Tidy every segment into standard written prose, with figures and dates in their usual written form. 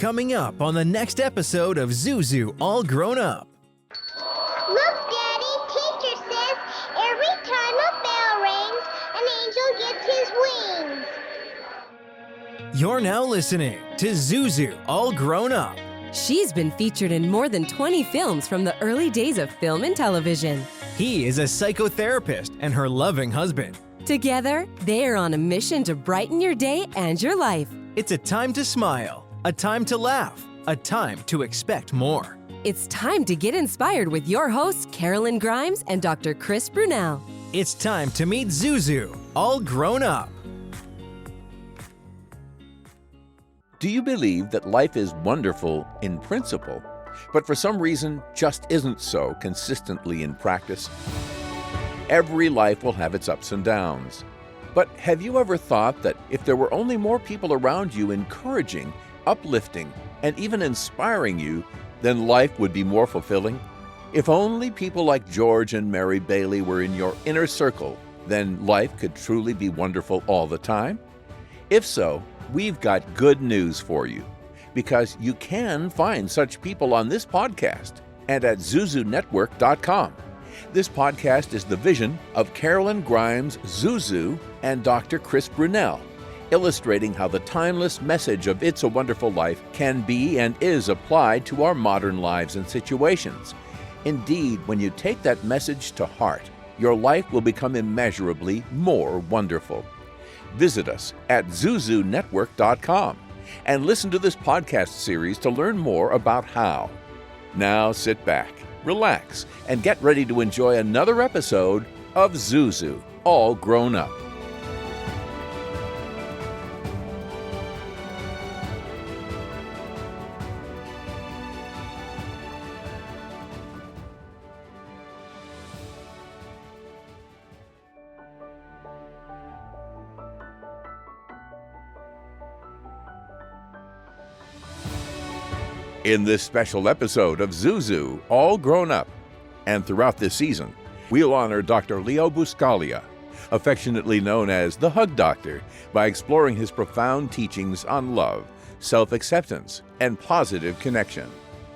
Coming up on the next episode of Zuzu All Grown Up. Look, Daddy, teacher says every time a bell rings, an angel gets his wings. You're now listening to Zuzu All Grown Up. She's been featured in more than 20 films from the early days of film and television. He is a psychotherapist and her loving husband. Together, they are on a mission to brighten your day and your life. It's a time to smile, a time to laugh, a time to expect more. It's time to get inspired with your hosts, Karolyn Grimes and Dr. Chris Brunell. It's time to meet Zuzu, all grown up. Do you believe that life is wonderful in principle, but for some reason just isn't so consistently in practice? Every life will have its ups and downs. But have you ever thought that if there were only more people around you encouraging, uplifting, and even inspiring you, then life would be more fulfilling? If only people like George and Mary Bailey were in your inner circle, then life could truly be wonderful all the time? If so, we've got good news for you, because you can find such people on this podcast and at zuzunetwork.com. This podcast is the vision of Karolyn Grimes, Zuzu, and Dr. Chris Brunell, illustrating how the timeless message of It's a Wonderful Life can be and is applied to our modern lives and situations. Indeed, when you take that message to heart, your life will become immeasurably more wonderful. Visit us at zuzunetwork.com and listen to this podcast series to learn more about how. Now sit back, relax, and get ready to enjoy another episode of Zuzu, All Grown Up. In this special episode of Zuzu, All Grown Up, and throughout this season, we'll honor Dr. Leo Buscaglia, affectionately known as the Hug Doctor, by exploring his profound teachings on love, self-acceptance, and positive connection.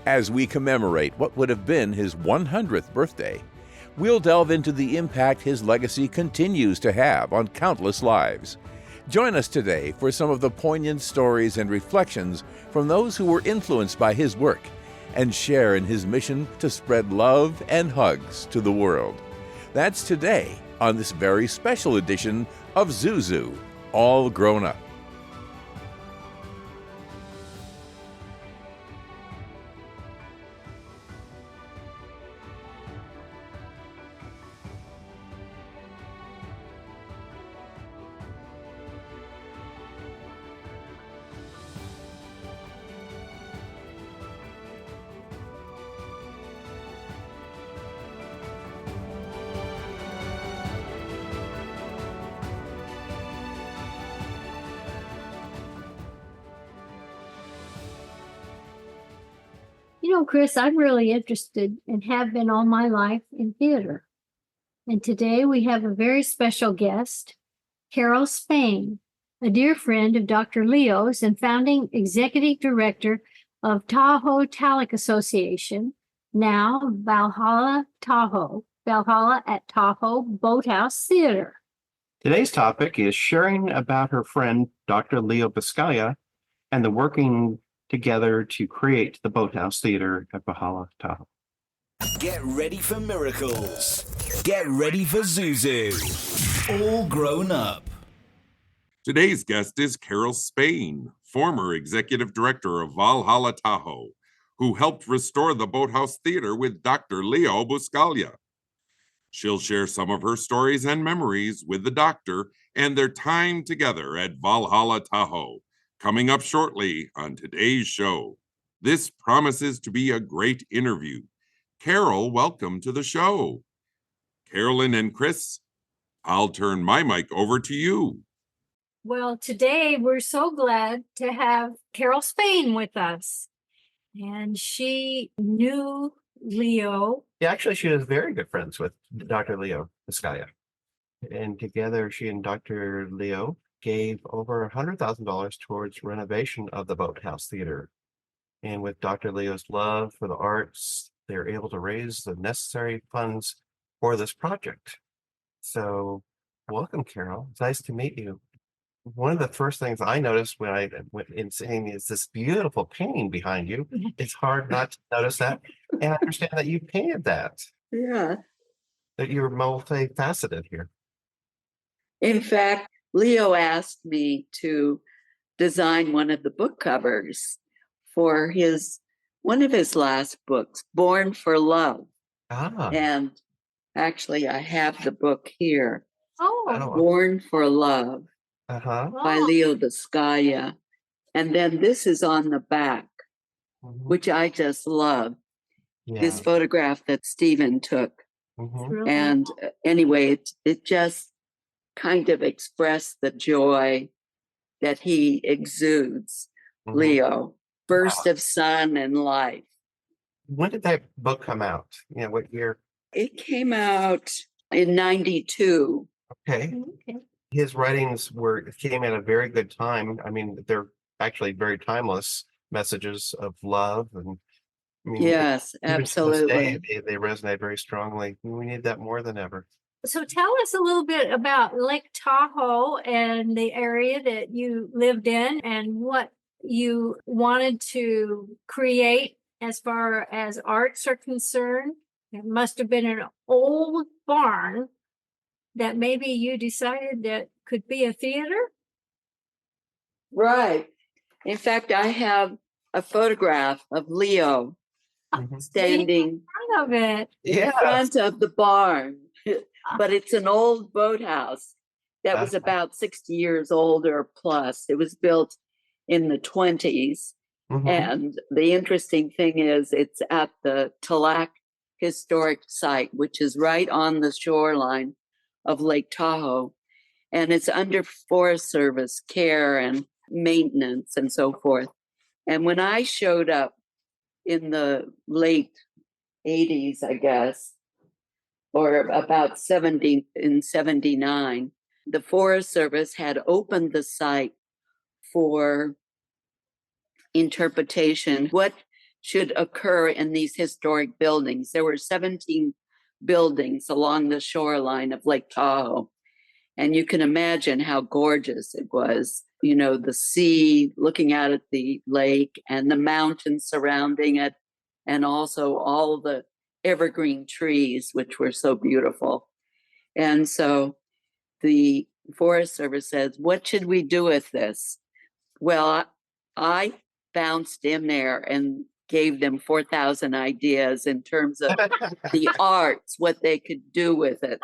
As we commemorate what would have been his 100th birthday, we'll delve into the impact his legacy continues to have on countless lives. Join us today for some of the poignant stories and reflections from those who were influenced by his work and share in his mission to spread love and hugs to the world. That's today on this very special edition of Zuzu, All Grown Up. You know, Chris, I'm really interested and have been all my life in theater. And today we have a very special guest, Carol Spain, a dear friend of Dr. Leo's and founding executive director of Tahoe Tallac Association, now Valhalla Tahoe, Valhalla at Tahoe Boathouse Theatre. Today's topic is sharing about her friend, Dr. Leo Buscaglia, and the working together to create the Boathouse Theatre at Valhalla Tahoe. Get ready for miracles. Get ready for Zuzu. All Grown Up. Today's guest is Carol Spain, former executive director of Valhalla Tahoe, who helped restore the Boathouse Theatre with Dr. Leo Buscaglia. She'll share some of her stories and memories with the doctor and their time together at Valhalla Tahoe, coming up shortly on today's show. This promises to be a great interview. Carol, welcome to the show. Karolyn and Chris, I'll turn my mic over to you. Well, today we're so glad to have Carol Spain with us. And she knew Leo. Yeah, actually, she was very good friends with Dr. Leo Buscaglia. And together, she and Dr. Leo gave over $100,000 towards renovation of the Boathouse Theatre And with Dr. Leo's love for the arts, they're able to raise the necessary funds for this project. So welcome, Carol. It's nice to meet you. One of the first things I noticed when I went in seeing is this beautiful painting behind you. It's hard not to notice that. And I understand that you painted that, Yeah. that you're multifaceted here. In fact, Leo asked me to design one of the book covers for one of his last books, Born for Love. Ah, And actually, I have the book here, Oh, Born for Love uh-huh. by Leo Buscaglia. And then this is on the back, Mhm. which I just love. Yeah. This photograph that Stephen took. Mhm. really? And anyway, it just kind of expressed the joy that he exudes, Mhm. Leo, burst of sun and life. When did that book come out? What year? It came out in 92. Okay. Okay. His writings came at a very good time. I mean, they're actually very timeless messages of love. And I mean, Yes, even to this day, absolutely. they resonate very strongly. We need that more than ever. So tell us a little bit about Lake Tahoe and the area that you lived in and what you wanted to create as far as arts are concerned. It must have been an old barn that maybe you decided that could be a theater. Right. In fact, I have a photograph of Leo Mhm. standing Part of it. in Yeah. front of the barn, but it's an old boathouse that was about 60 years old or plus. It was built in the 20s. Mhm. And the interesting thing is, it's at the Tallac Historic Site, which is right on the shoreline of Lake Tahoe. And it's under Forest Service care and maintenance and so forth. And when I showed up in the late 80s, I guess, or about 79, the Forest Service had opened the site for interpretation. What should occur in these historic buildings? There were 17 buildings along the shoreline of Lake Tahoe. And you can imagine how gorgeous it was. The sea looking out at the lake and the mountains surrounding it, and also all the evergreen trees, which were so beautiful. And so the Forest Service says, what should we do with this? Well, I bounced in there and gave them 4,000 ideas in terms of the arts, what they could do with it.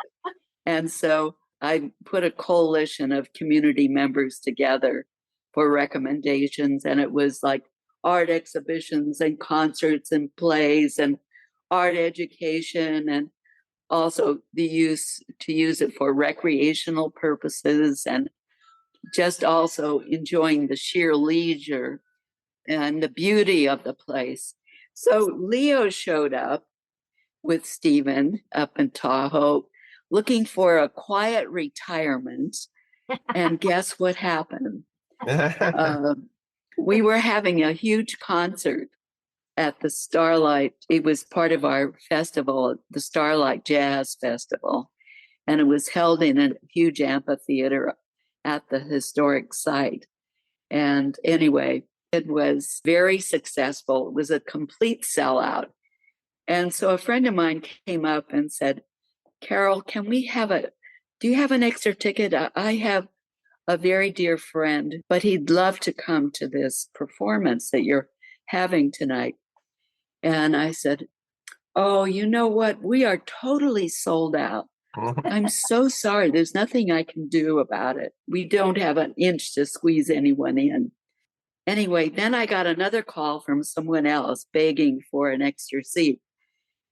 And so I put a coalition of community members together for recommendations. And it was like art exhibitions and concerts and plays and art education, and also to use it for recreational purposes, and just also enjoying the sheer leisure and the beauty of the place. So Leo showed up with Stephen up in Tahoe looking for a quiet retirement. And guess what happened? We were having a huge concert at the Starlight. It was part of our festival, the Starlight Jazz Festival. And it was held in a huge amphitheater at the historic site. And anyway, it was very successful. It was a complete sellout. And so a friend of mine came up and said, Carol, do you have an extra ticket? I have a very dear friend, but he'd love to come to this performance that you're having tonight. And I said, oh, you know what? We are totally sold out. I'm so sorry. There's nothing I can do about it. We don't have an inch to squeeze anyone in. Anyway, then I got another call from someone else begging for an extra seat.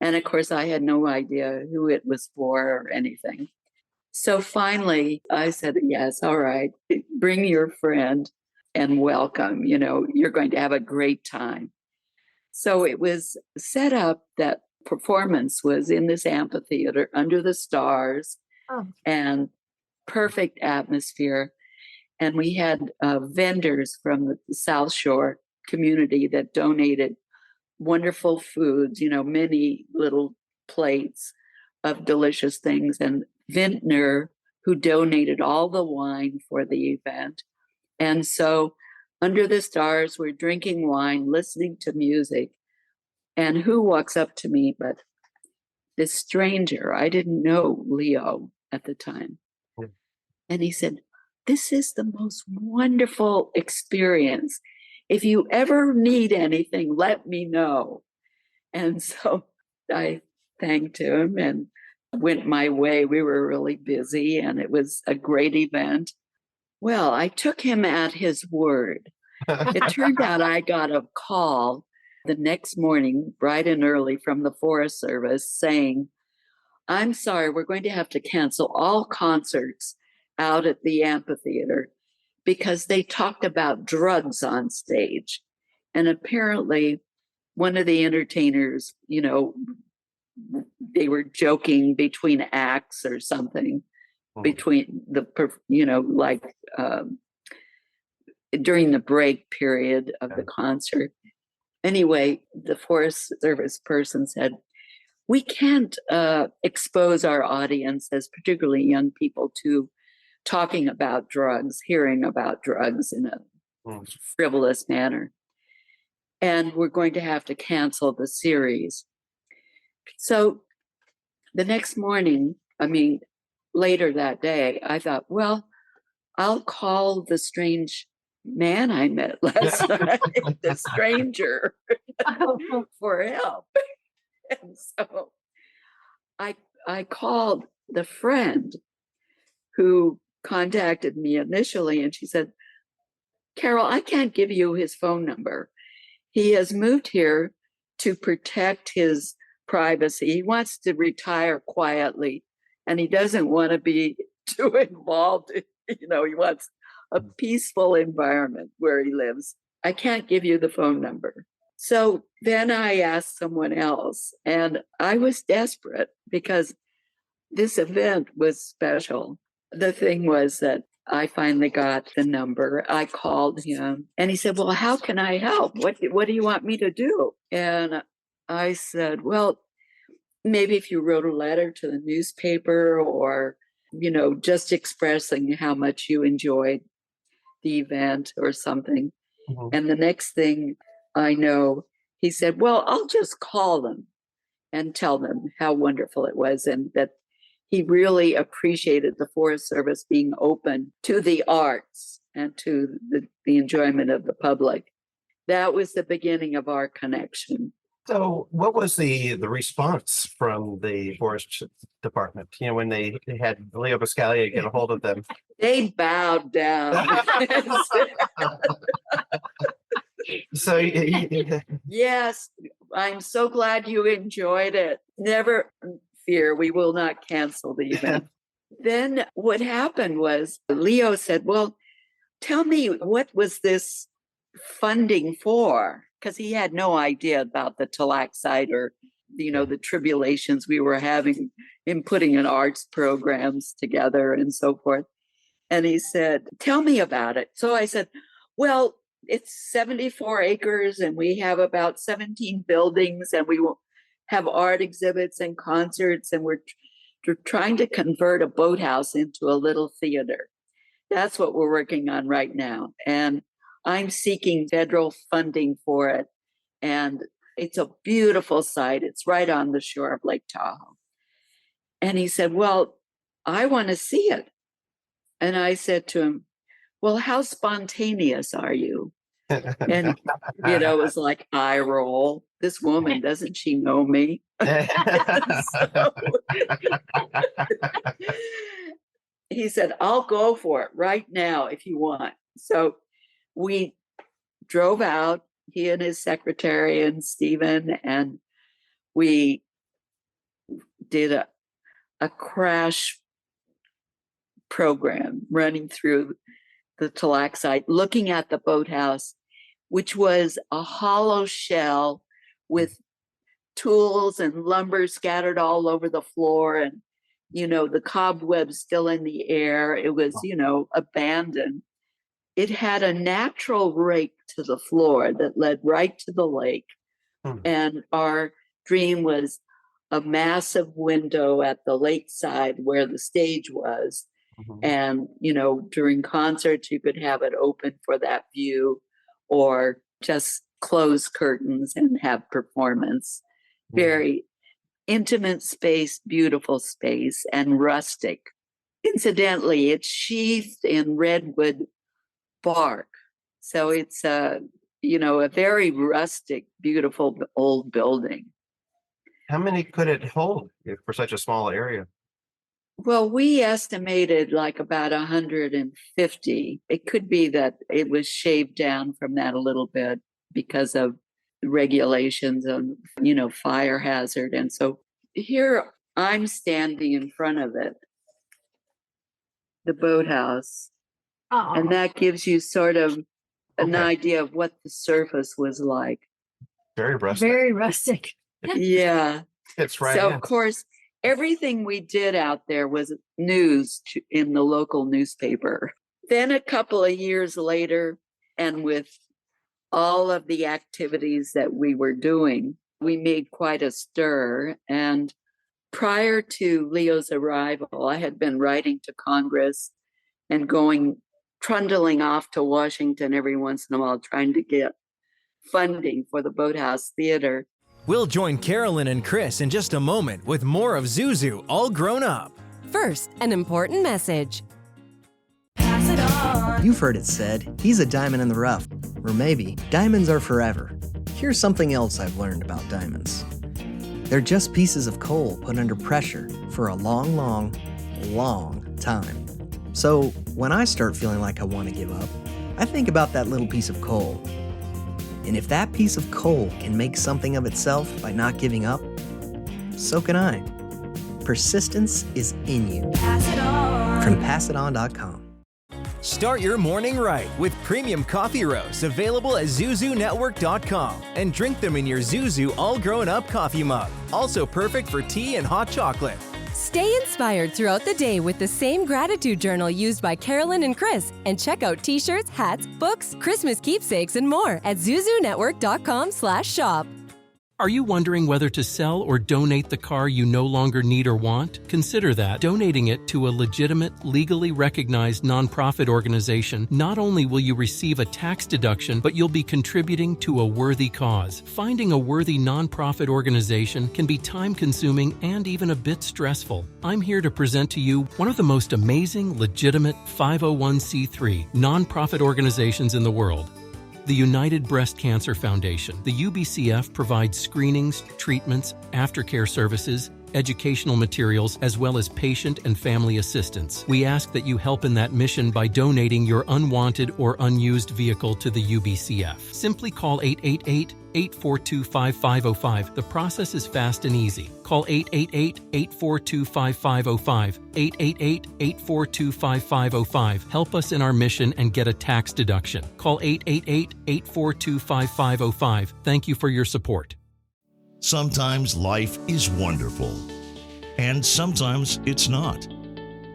And of course, I had no idea who it was for or anything. So finally, I said, yes, all right, bring your friend and welcome. You're going to have a great time. So it was set up that performance was in this amphitheater under the stars. Oh. And perfect atmosphere. And we had vendors from the South Shore community that donated wonderful foods, many little plates of delicious things, and Vintner, who donated all the wine for the event. And so under the stars, we're drinking wine, listening to music. And who walks up to me but this stranger? I didn't know Leo at the time. And he said, "This is the most wonderful experience. If you ever need anything, let me know." And so I thanked him and went my way. We were really busy and it was a great event. Well, I took him at his word. It turned out I got a call the next morning, bright and early, from the Forest Service saying, "I'm sorry, we're going to have to cancel all concerts out at the amphitheater because they talked about drugs on stage." And apparently one of the entertainers, they were joking between acts or something, between the, during the break period of the concert. Anyway, the Forest Service person said, "We can't expose our audience, as particularly young people, to talking about drugs, hearing about drugs in a frivolous manner. And we're going to have to cancel the series." So the next morning, later that day, I thought, well, I'll call the strange man I met last night, the stranger, for help. And so I called the friend who contacted me initially, and she said, "Carol, I can't give you his phone number. He has moved here to protect his privacy. He wants to retire quietly, and he doesn't want to be too involved. He wants a peaceful environment where he lives. I can't give you the phone number." So then I asked someone else, and I was desperate because this event was special. The thing was that I finally got the number. I called him and he said, "Well, how can I help? What do you want me to do?" And I said, "Well, maybe if you wrote a letter to the newspaper or, just expressing how much you enjoyed the event or something." And the next thing I know, he said, "Well, I'll just call them and tell them how wonderful it was and that he really appreciated the Forest Service being open to the arts and to the enjoyment of the public." That was the beginning of our connection. So what was the response from the Forest Department, when they had Leo Buscaglia get a hold of them? They bowed down. So Yes, I'm so glad you enjoyed it. Never fear, we will not cancel the event. Then what happened was Leo said, "Well, tell me, what was this funding for?" Because he had no idea about the Tallac site or, the tribulations we were having in putting in arts programs together and so forth. And he said, "Tell me about it." So I said, "Well, it's 74 acres and we have about 17 buildings and we will have art exhibits and concerts, and we're trying to convert a boathouse into a little theater. That's what we're working on right now. And I'm seeking federal funding for it. And it's a beautiful site. It's right on the shore of Lake Tahoe." And he said, "Well, I want to see it." And I said to him, "Well, how spontaneous are you?" And, it was like eye roll. This woman, doesn't she know me? So, he said, "I'll go for it right now if you want." So we drove out, he and his secretary and Stephen, and we did a crash program running through the Tallac site, looking at the boathouse, which was a hollow shell with tools and lumber scattered all over the floor, and the cobwebs still in the air. It was abandoned. it had a natural rake to the floor that led right to the lake. And our dream was a massive window at the lakeside where the stage was. And, during concerts, you could have it open for that view or just close curtains and have performance. Very intimate space, beautiful space, and rustic. Incidentally, it's sheathed in redwood bark. So it's a very rustic, beautiful old building. How many could it hold for such a small area? Well, we estimated like about 150. It could be that it was shaved down from that a little bit because of regulations on, fire hazard. And so here I'm standing in front of it, the boathouse. And that gives you sort of an idea of what the surface was like. Very rustic. Very rustic. Yeah. It's right. So, of course, everything we did out there was news in the local newspaper. Then a couple of years later, and with all of the activities that we were doing, we made quite a stir. And prior to Leo's arrival, I had been writing to Congress and trundling off to Washington every once in a while, trying to get funding for the Boathouse Theatre. We'll join Karolyn and Chris in just a moment with more of Zuzu All Grown Up. First, an important message. You've heard it said, he's a diamond in the rough. Or maybe, diamonds are forever. Here's something else I've learned about diamonds. They're just pieces of coal put under pressure for a long, long, long time. So when I start feeling like I want to give up, I think about that little piece of coal. And if that piece of coal can make something of itself by not giving up, so can I. Persistence is in you. From PassItOn.com. Start your morning right with premium coffee roasts available at ZuzuNetwork.com and drink them in your Zuzu All Grown Up coffee mug. Also perfect for tea and hot chocolate. Stay inspired throughout the day with the same gratitude journal used by Karolyn and Chris, and check out t-shirts, hats, books, Christmas keepsakes, and more at ZuzuNetwork.com/shop. Are you wondering whether to sell or donate the car you no longer need or want? Consider that. Donating it to a legitimate, legally recognized nonprofit organization, not only will you receive a tax deduction, but you'll be contributing to a worthy cause. Finding a worthy nonprofit organization can be time-consuming and even a bit stressful. I'm here to present to you one of the most amazing, legitimate 501c3 nonprofit organizations in the world. The United Breast Cancer Foundation. The UBCF provides screenings, treatments, aftercare services, educational materials, as well as patient and family assistance. We ask that you help in that mission by donating your unwanted or unused vehicle to the UBCF. Simply call 888-842-5505. The process is fast and easy. Call 888-842-5505. 888-842-5505. Help us in our mission and get a tax deduction. Call 888-842-5505. Thank you for your support. Sometimes life is wonderful, and sometimes it's not.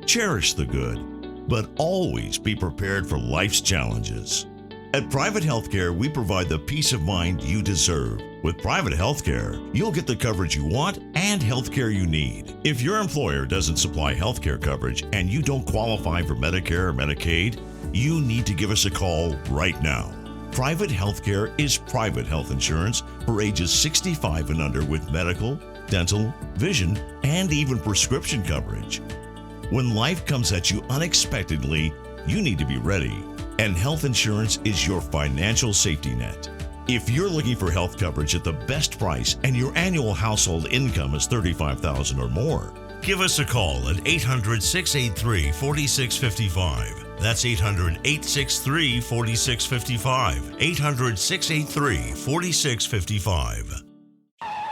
Cherish the good, but always be prepared for life's challenges. At Private Healthcare, we provide the peace of mind you deserve. With Private Healthcare, you'll get the coverage you want and healthcare you need. If your employer doesn't supply healthcare coverage and you don't qualify for Medicare or Medicaid, you need to give us a call right now. Private healthcare is private health insurance for ages 65 and under with medical, dental, vision, and even prescription coverage. When life comes at you unexpectedly, you need to be ready, and health insurance is your financial safety net. If you're looking for health coverage at the best price and your annual household income is $35,000 or more, give us a call at 800-683-4655. That's 800-863-4655. 800-683-4655.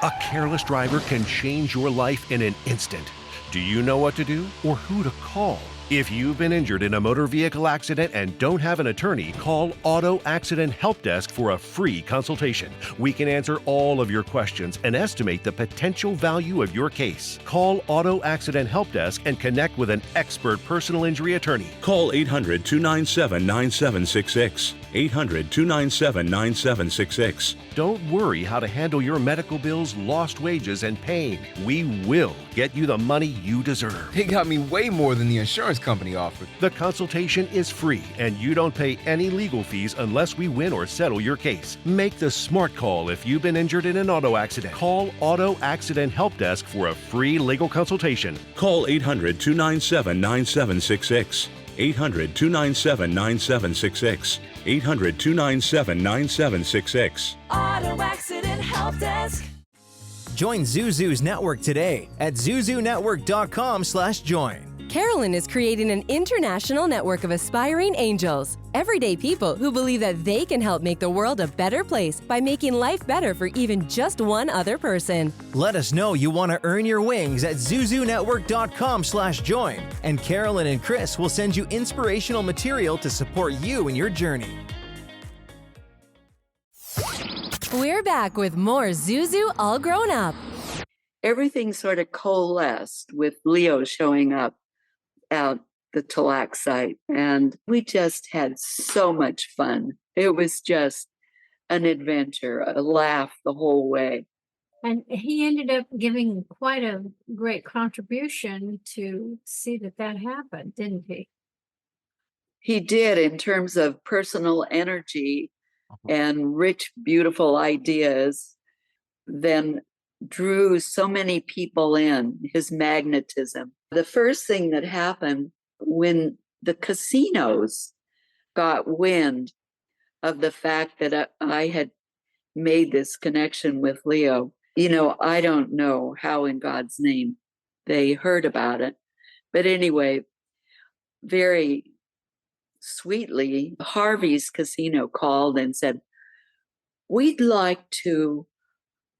A careless driver can change your life in an instant. Do you know what to do or who to call? If you've been injured in a motor vehicle accident and don't have an attorney, call Auto Accident Help Desk for a free consultation. We can answer all of your questions and estimate the potential value of your case. Call Auto Accident Help Desk and connect with an expert personal injury attorney. Call 800-297-9766. 800-297-9766. Don't worry how to handle your medical bills, lost wages, and pain. We will get you the money you deserve. They got me way more than the insurance company offered. The consultation is free, and you don't pay any legal fees unless we win or settle your case. Make the smart call if you've been injured in an auto accident. Call Auto Accident Help Desk for a free legal consultation. Call 800-297-9766. 800-297-9766. 800-297-9766. Auto Accident Help Desk. Join Zuzu's network today at zuzunetwork.com/join. Karolyn is creating an international network of aspiring angels, everyday people who believe that they can help make the world a better place by making life better for even just one other person. Let us know you want to earn your wings at zuzunetwork.com/join, and Karolyn and Chris will send you inspirational material to support you in your journey. We're back with more Zuzu All Grown Up. Everything sort of coalesced with Leo showing up at the Tallac site, and we just had so much fun. It was just an adventure, a laugh the whole way. And he ended up giving quite a great contribution to see that happened, didn't he? He did, in terms of personal energy and rich, beautiful ideas, then drew so many people in, his magnetism. The first thing that happened when the casinos got wind of the fact that I had made this connection with Leo, I don't know how in God's name they heard about it. But anyway, very sweetly, Harvey's Casino called and said, "We'd like to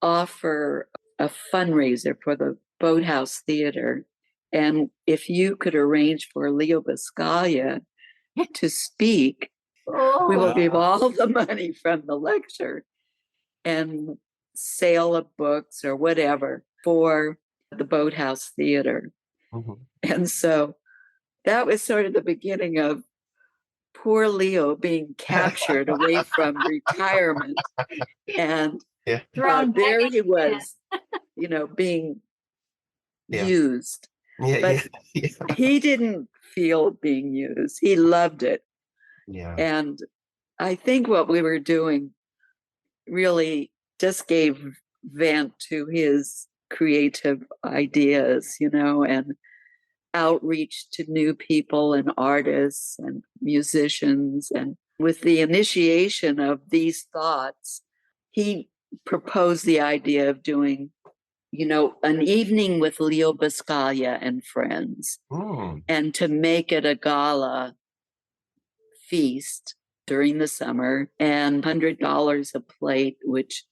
offer a fundraiser for the Boathouse Theatre. And if you could arrange for Leo Buscaglia to speak, we will give all the money from the lecture and sale of books or whatever for the Boathouse Theatre." And so that was sort of the beginning of poor Leo being captured away from retirement. And there he was, being used. But he didn't feel being used. He loved it. And I think what we were doing really just gave vent to his creative ideas, and outreach to new people and artists and musicians. And with the initiation of these thoughts, he proposed the idea of doing, an evening with Leo Buscaglia and friends, and to make it a gala feast during the summer, and $100 a plate, which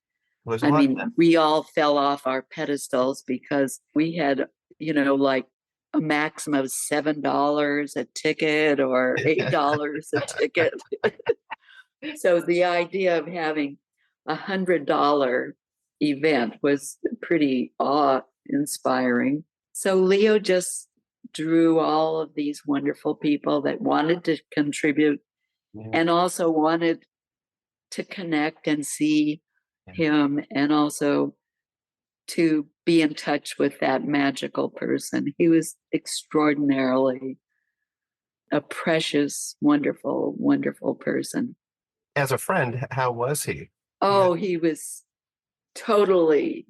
we all fell off our pedestals because we had, like a maximum of $7 a ticket or $8 a ticket. So the idea of having $100 event was pretty awe-inspiring. So Leo just drew all of these wonderful people that wanted to contribute and also wanted to connect and see him, and also to be in touch with that magical person. He was extraordinarily a precious, wonderful, wonderful person. As a friend, how was he? Oh, he was totally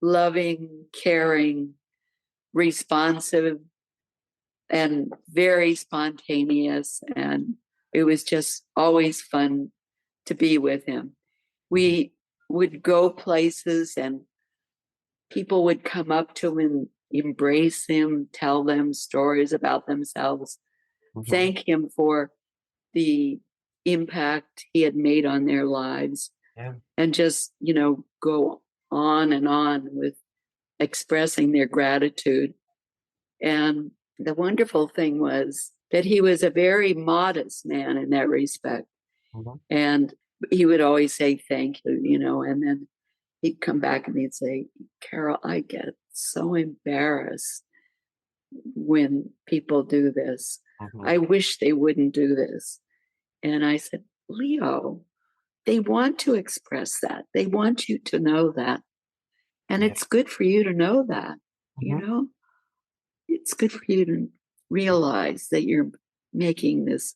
loving, caring, responsive, and very spontaneous. And it was just always fun to be with him. We would go places and people would come up to him and embrace him, tell them stories about themselves, thank him for the impact he had made on their lives, and just, go on and on with expressing their gratitude. And The wonderful thing was that he was a very modest man in that respect. And he would always say thank you, and then he'd come back and he'd say, Carol, I get so embarrassed when people do this. I wish they wouldn't do this. And I said, Leo, they want to express that. They want you to know that. And it's good for you to know that, It's good for you to realize that you're making this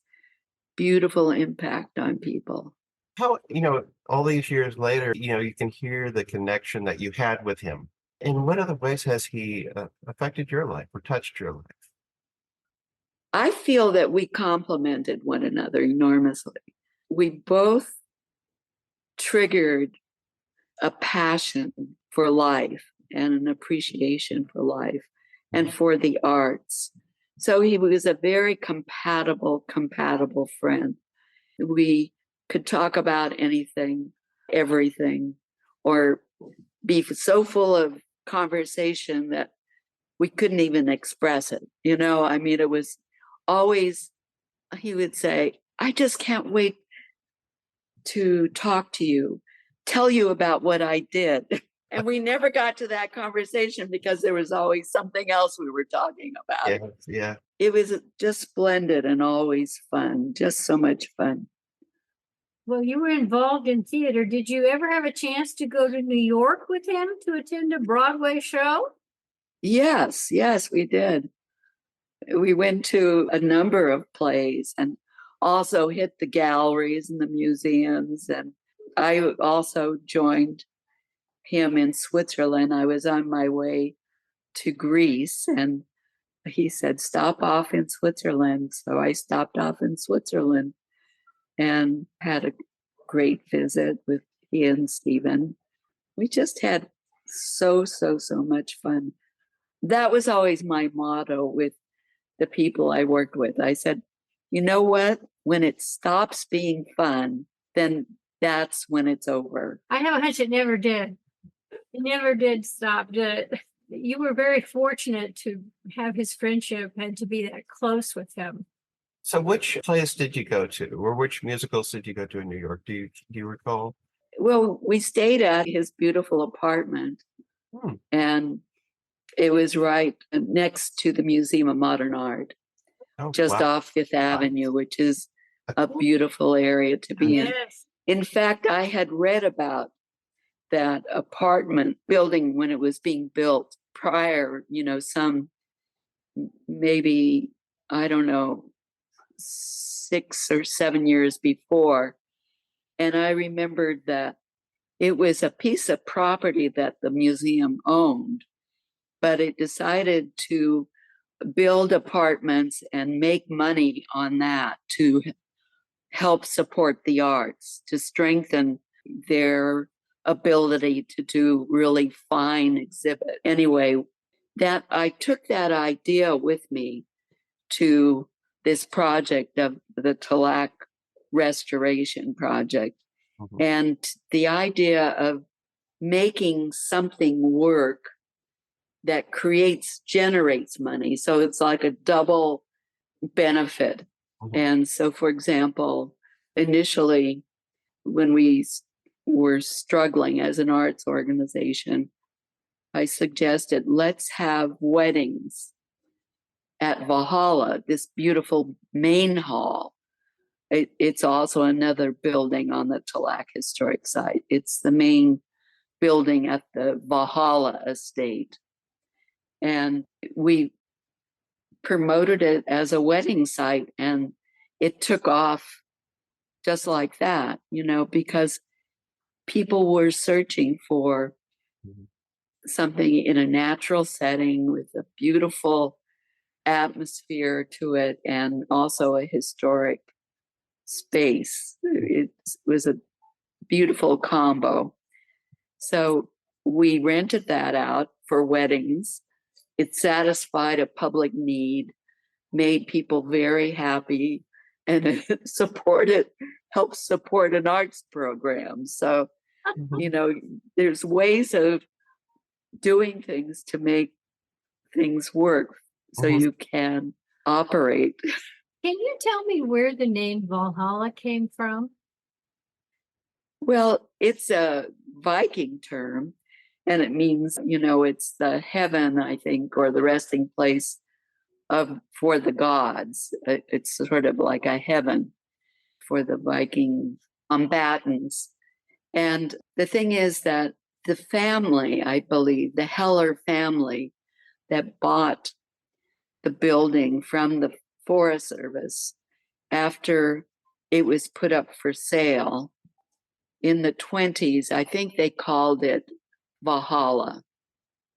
beautiful impact on people. How, all these years later, you can hear the connection that you had with him. In what other ways has he affected your life or touched your life? I feel that we complemented one another enormously. We both triggered a passion for life and an appreciation for life and for the arts. So he was a very compatible friend. We could talk about anything, everything, or be so full of conversation that we couldn't even express it. It was always, he would say, I just can't wait to talk to you, tell you about what I did. And we never got to that conversation because there was always something else we were talking about. Yeah. It was just splendid and always fun, just so much fun. Well, you were involved in theater. Did you ever have a chance to go to New York with him to attend a Broadway show? Yes, we did. We went to a number of plays and also hit the galleries and the museums. And I also joined him in Switzerland. I was on my way to Greece and he said, stop off in Switzerland. So I stopped off in Switzerland and had a great visit with he and Stephen. We just had so much fun. That was always my motto with the people I worked with. I said, you know what? When it stops being fun, then that's when it's over. I have a hunch it never did. It never did stop, did it? You were very fortunate to have his friendship and to be that close with him. So which plays did you go to, or which musicals did you go to in New York? Do you recall? Well, we stayed at his beautiful apartment, and it was right next to the Museum of Modern Art, just off Fifth Avenue, which is a beautiful area to be in. In fact, I had read about that apartment building when it was being built prior, some maybe, I don't know, 6 or 7 years before. And I remembered that it was a piece of property that the museum owned, but it decided to build apartments and make money on that to help support the arts, to strengthen their ability to do really fine exhibit. Anyway, that I took that idea with me to this project of the Tallac restoration project. And the idea of making something work that generates money. So it's like a double benefit. And so, for example, initially, when we were struggling as an arts organization, I suggested, let's have weddings at Valhalla, this beautiful main hall. It's also another building on the Tallac historic site. It's the main building at the Valhalla estate. And we promoted it as a wedding site, and it took off just like that, because people were searching for something in a natural setting with a beautiful atmosphere to it and also a historic space. It was a beautiful combo. So we rented that out for weddings. It satisfied a public need, made people very happy, and it helped support an arts program. So, there's ways of doing things to make things work so you can operate. Can you tell me where the name Valhalla came from? Well, it's a Viking term, and it means, it's the heaven, I think, or the resting place for the gods. It's sort of like a heaven for the Viking combatants. And the thing is that the family, I believe, the Heller family that bought the building from the Forest Service after it was put up for sale in the 20s, I think they called it Valhalla.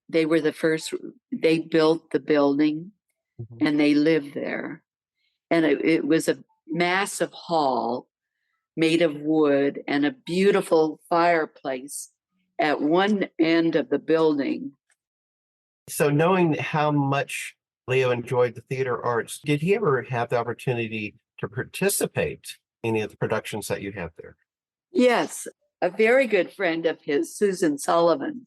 They were the first, they built the building and they lived there. And it was a massive hall made of wood and a beautiful fireplace at one end of the building. So knowing how much Leo enjoyed the theater arts, did he ever have the opportunity to participate in any of the productions that you have there? Yes, a very good friend of his, Susan Sullivan,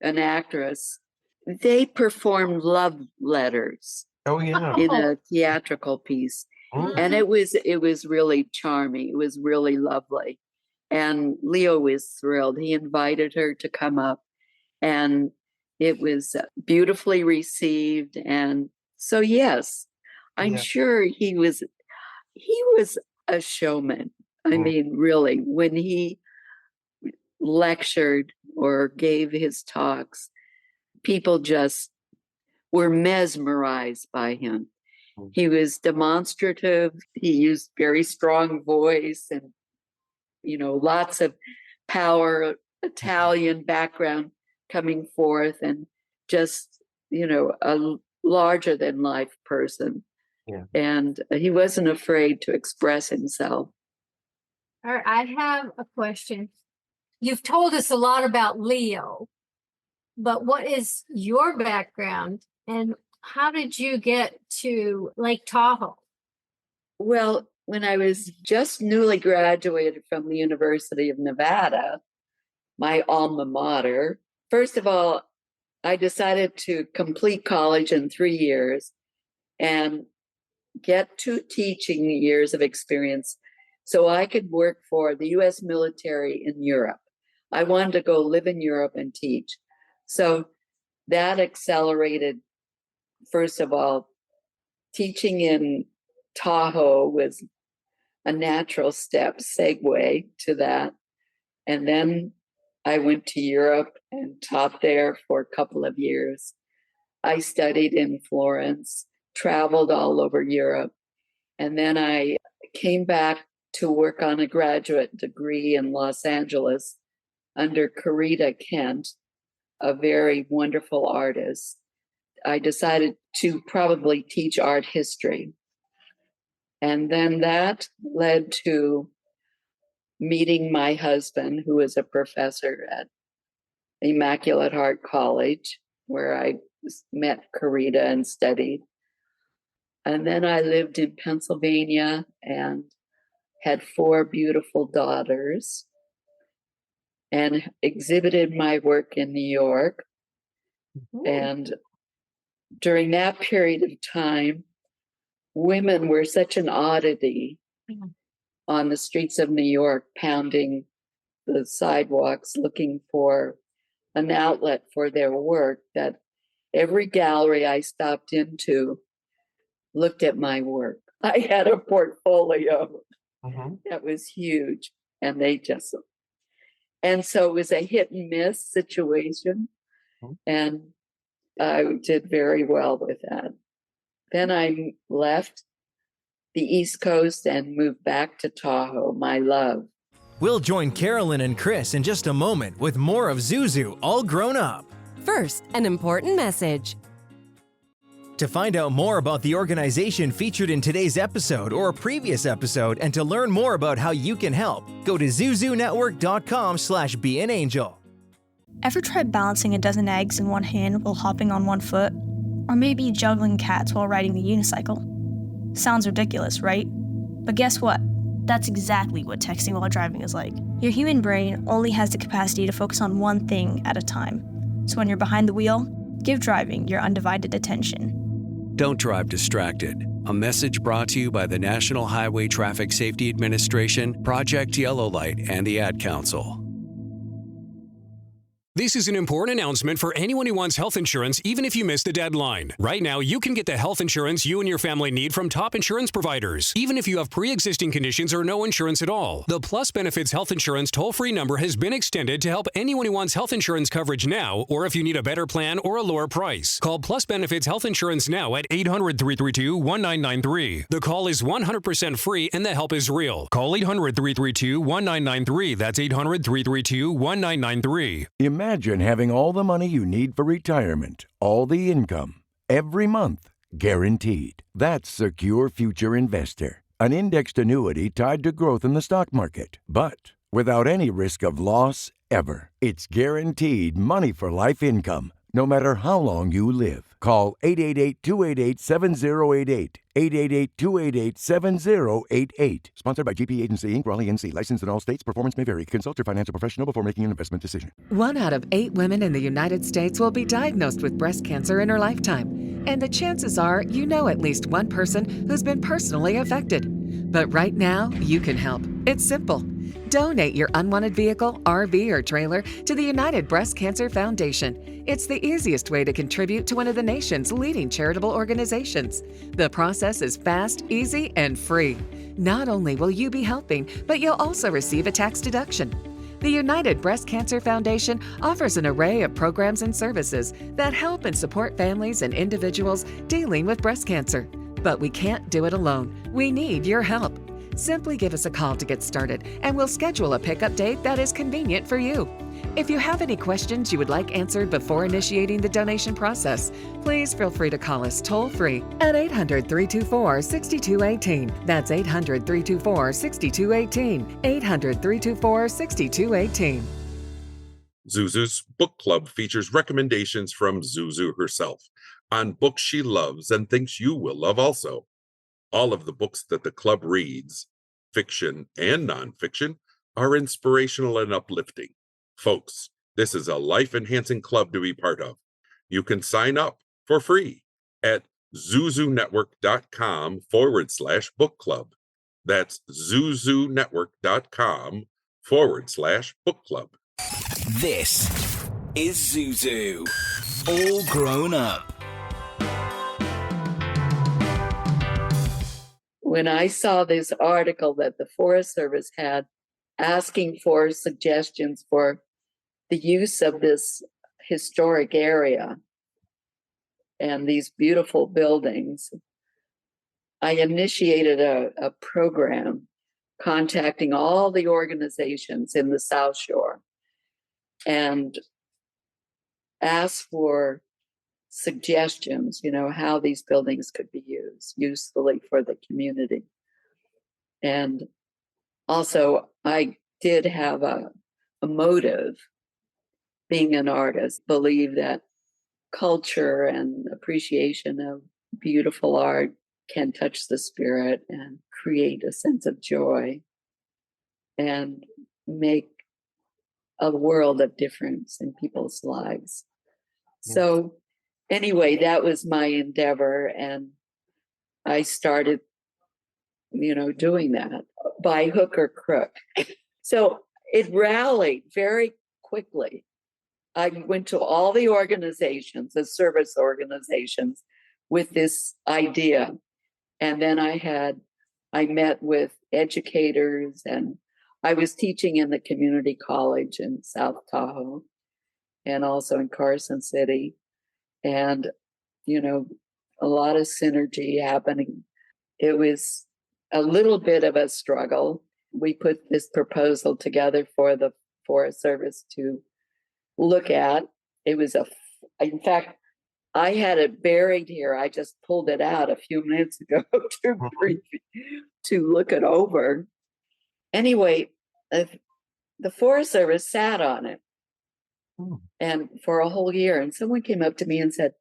an actress, they performed love letters in a theatrical piece. And it was really charming. It was really lovely. And Leo was thrilled. He invited her to come up, and it was beautifully received. And so, yes, I'm sure he was a showman. I mean, really, when he lectured or gave his talks, people just were mesmerized by him. He was demonstrative. He used very strong voice and, lots of power, Italian background coming forth, and just, a larger than life person. Yeah. And he wasn't afraid to express himself. All right, I have a question. You've told us a lot about Leo, but what is your background and how did you get to Lake Tahoe? Well, when I was just newly graduated from the University of Nevada, my alma mater, first of all, I decided to complete college in 3 years and get 2 teaching years of experience so I could work for the U.S. military in Europe. I wanted to go live in Europe and teach. So that accelerated. First of all, teaching in Tahoe was a natural segue to that. And then I went to Europe and taught there for a couple of years. I studied in Florence, traveled all over Europe. And then I came back to work on a graduate degree in Los Angeles under Carita Kent, a very wonderful artist. I decided to probably teach art history. And then that led to meeting my husband, who is a professor at Immaculate Heart College, where I met Carita and studied. And then I lived in Pennsylvania and had 4 beautiful daughters and exhibited my work in New York. And during that period of time, women were such an oddity on the streets of New York, pounding the sidewalks, looking for an outlet for their work, that every gallery I stopped into looked at my work. I had a portfolio that was huge, and and so it was a hit and miss situation. And I did very well with that. Then I left the East Coast and moved back to Tahoe, my love. We'll join Karolyn and Chris in just a moment with more of Zuzu All Grown Up. First, an important message. To find out more about the organization featured in today's episode or a previous episode, and to learn more about how you can help, go to zuzunetwork.com/beanangel. Ever tried balancing a dozen eggs in one hand while hopping on one foot? Or maybe juggling cats while riding the unicycle? Sounds ridiculous, right? But guess what? That's exactly what texting while driving is like. Your human brain only has the capacity to focus on one thing at a time. So when you're behind the wheel, give driving your undivided attention. Don't drive distracted. A message brought to you by the National Highway Traffic Safety Administration, Project Yellow Light, and the Ad Council. This is an important announcement for anyone who wants health insurance, even if you missed the deadline. Right now, you can get the health insurance you and your family need from top insurance providers, even if you have pre-existing conditions or no insurance at all. The Plus Benefits Health Insurance toll-free number has been extended to help anyone who wants health insurance coverage now, or if you need a better plan or a lower price. Call Plus Benefits Health Insurance now at 800-332-1993. The call is 100% free and the help is real. Call 800-332-1993. That's 800-332-1993. Imagine having all the money you need for retirement, all the income, every month, guaranteed. That's Secure Future Investor, an indexed annuity tied to growth in the stock market, but without any risk of loss ever. It's guaranteed money for life income, no matter how long you live. Call 888-288-7088, 888-288-7088. Sponsored by GP Agency Inc., Raleigh, NC. Licensed in all states. Performance may vary. Consult your financial professional before making an investment decision. 1 out of 8 women in the United States will be diagnosed with breast cancer in her lifetime. And the chances are you know at least one person who's been personally affected. But right now, you can help. It's simple. Donate your unwanted vehicle, RV, or trailer to the United Breast Cancer Foundation. It's the easiest way to contribute to one of the nation's leading charitable organizations. The process is fast, easy, and free. Not only will you be helping, but you'll also receive a tax deduction. The United Breast Cancer Foundation offers an array of programs and services that help and support families and individuals dealing with breast cancer. But we can't do it alone. We need your help. Simply give us a call to get started, and we'll schedule a pickup date that is convenient for you. If you have any questions you would like answered before initiating the donation process, please feel free to call us toll-free at 800-324-6218. That's 800-324-6218. 800-324-6218. Zuzu's book club features recommendations from Zuzu herself on books she loves and thinks you will love also. All of the books that the club reads, fiction and nonfiction, are inspirational and uplifting. Folks, this is a life-enhancing club to be part of. You can sign up for free at zuzunetwork.com/book club. That's zuzunetwork.com/book club. This is Zuzu, all grown up. When I saw this article that the Forest Service had asking for suggestions for the use of this historic area and these beautiful buildings, I initiated a program contacting all the organizations in the South Shore and asked for suggestions, how these buildings could be used usefully for the community. And also, I did have a motive, being an artist, believe that culture and appreciation of beautiful art can touch the spirit and create a sense of joy and make a world of difference in people's lives. So anyway, that was my endeavor, and I started, doing that by hook or crook. So it rallied very quickly. I went to all the organizations, the service organizations, with this idea. And then I met with educators, and I was teaching in the community college in South Tahoe and also in Carson City. And, a lot of synergy happening. It was a little bit of a struggle. We put this proposal together for the Forest Service to look at. It was in fact, I had it buried here. I just pulled it out a few minutes ago to look it over. Anyway, the Forest Service sat on it. And for a whole year, and someone came up to me and said,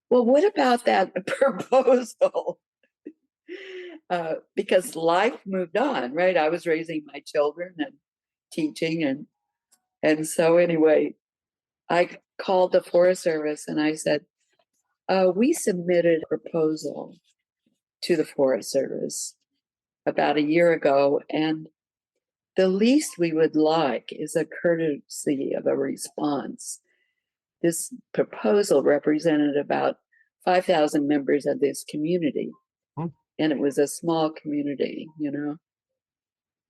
well, what about that proposal? Because life moved on, right? I was raising my children and teaching. And so anyway, I called the Forest Service and I said, We submitted a proposal to the Forest Service about a year ago, and the least we would like is a courtesy of a response. This proposal represented about 5,000 members of this community, and it was a small community, you know.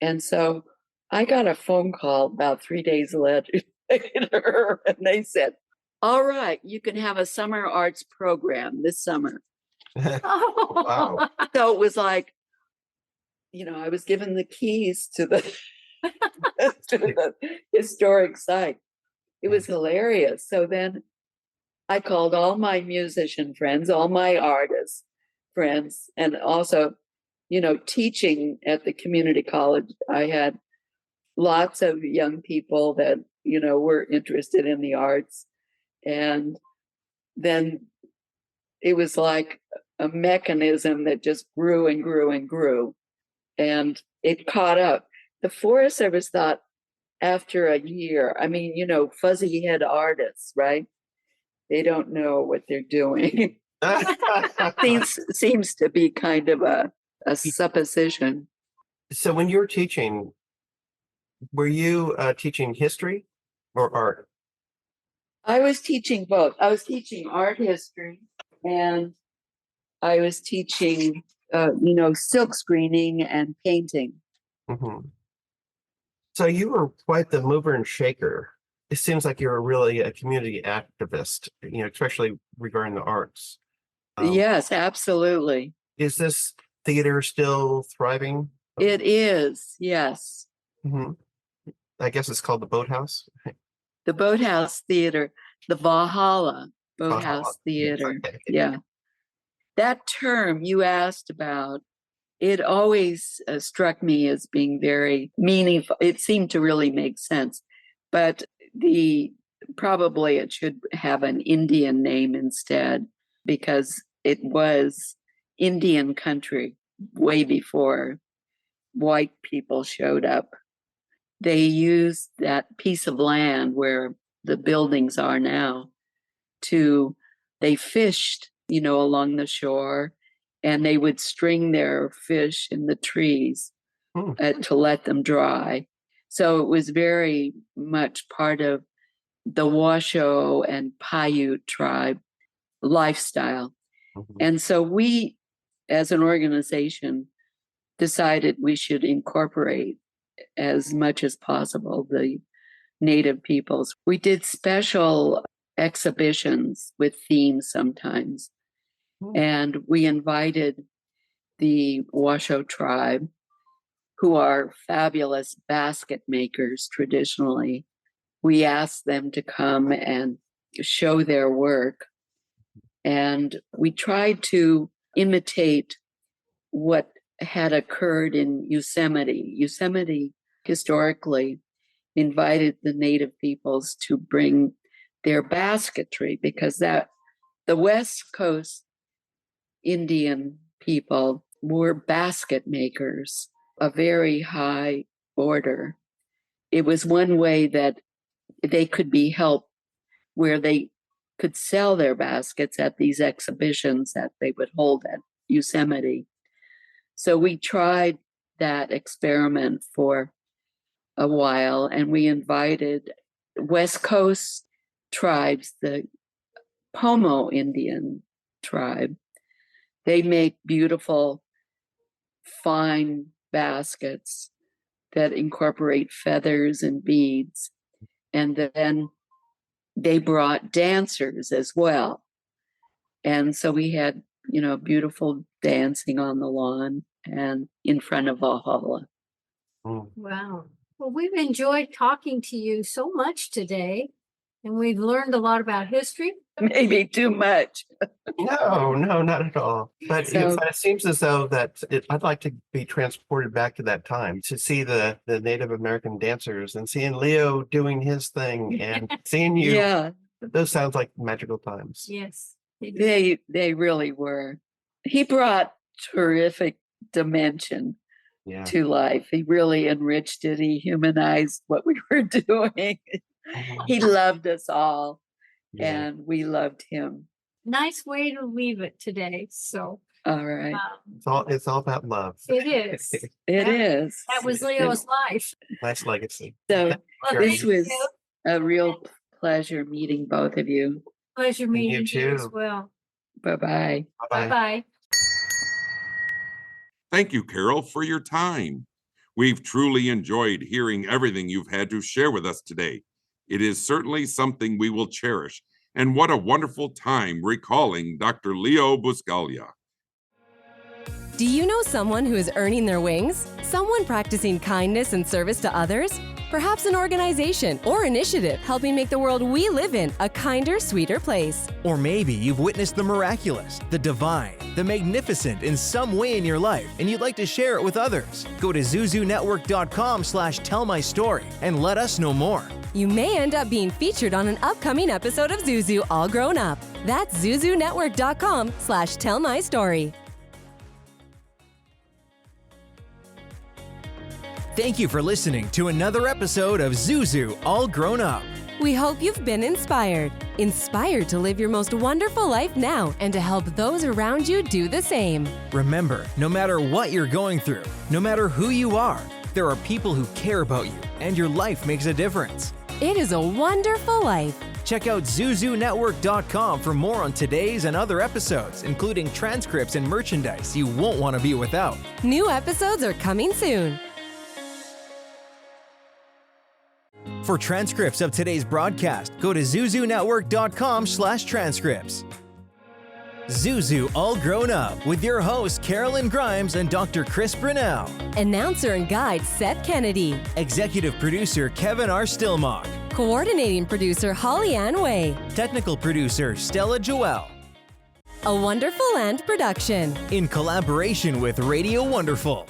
And so I got a phone call about 3 days later, and they said, all right, you can have a summer arts program this summer. Wow. So it was like, you know, I was given the keys to the, to the historic site. It was hilarious. So then I called all my musician friends, all my artist friends, and also, you know, teaching at the community college. I had lots of young people that, you know, were interested in the arts. And then it was like a mechanism that just grew and grew and grew. And it caught up. The Forest Service thought after a year, I mean, you know, fuzzy head artists, right? They don't know what they're doing. seems to be kind of a supposition. So when you were teaching, were you teaching history or art? I was teaching both. I was teaching art history, and I was teaching, you know, silk screening and painting. Mm-hmm. So you were quite the mover and shaker. It seems like you're really a community activist, you know, especially regarding the arts. Yes, absolutely. Is this theater still thriving? It is, yes. Mm-hmm. I guess it's called the Boathouse. The Boathouse Theatre, the Valhalla Boathouse Theatre. Okay. Yeah. That term you asked about, it always struck me as being very meaningful. It seemed to really make sense. But probably it should have an Indian name instead, because it was Indian country way before white people showed up. They used that piece of land where the buildings are now they fished, you know, along the shore, and they would string their fish in the trees to let them dry. So it was very much part of the Washoe and Paiute tribe lifestyle. Mm-hmm. And so we, as an organization, decided we should incorporate as much as possible the Native peoples. We did special exhibitions with themes sometimes. And we invited the Washoe tribe, who are fabulous basket makers traditionally. We asked them to come and show their work. And we tried to imitate what had occurred in Yosemite. Yosemite historically invited the Native peoples to bring their basketry, because the West Coast Indian people were basket makers, a very high order. It was one way that they could be helped, where they could sell their baskets at these exhibitions that they would hold at Yosemite. So we tried that experiment for a while, and we invited West Coast tribes, the Pomo Indian tribe. They make beautiful, fine baskets that incorporate feathers and beads. And then they brought dancers as well. And so we had, you know, beautiful dancing on the lawn and in front of Valhalla. Wow. Well, we've enjoyed talking to you so much today, and we've learned a lot about history. Maybe too much. No, not at all. But, but it seems as though that I'd like to be transported back to that time to see the Native American dancers and seeing Leo doing his thing and seeing you. Yeah. Those sounds like magical times. Yes. They really were. He brought terrific dimension to life. He really enriched it. He humanized what we were doing. He loved us all, and we loved him. nice way to leave it today. So All right. It's all about love. it is. It is. That was Leo's life. Nice legacy. So Well, this thank was you. a real pleasure meeting both of you. Pleasure meeting you too. as well. Bye-bye. Bye-bye. Thank you, Carol, for your time. We've truly enjoyed hearing everything you've had to share with us today. It is certainly something we will cherish. And what a wonderful time recalling Dr. Leo Buscaglia. Do you know someone who is earning their wings? Someone practicing kindness and service to others? Perhaps an organization or initiative helping make the world we live in a kinder, sweeter place. Or maybe you've witnessed the miraculous, the divine, the magnificent in some way in your life and you'd like to share it with others. Go to zuzunetwork.com/tellmystory and let us know more. You may end up being featured on an upcoming episode of Zuzu All Grown Up. That's zuzunetwork.com/tellmystory. Thank you for listening to another episode of Zuzu All Grown Up. We hope you've been inspired to live your most wonderful life now and to help those around you do the same. Remember, no matter what you're going through, no matter who you are, there are people who care about you and your life makes a difference. It is a wonderful life. Check out zuzunetwork.com for more on today's and other episodes, including transcripts and merchandise you won't want to be without. New episodes are coming soon. For transcripts of today's broadcast, go to zuzunetwork.com/transcripts. Zuzu All Grown Up with your hosts Karolyn Grimes and Dr. Chris Brunell. Announcer and guide Seth Kennedy. Executive producer Kevin R. Stillmock. Coordinating producer Holly Ann Way. Technical producer Stella Joel. A Wonderful Land production. In collaboration with Radio Wonderful.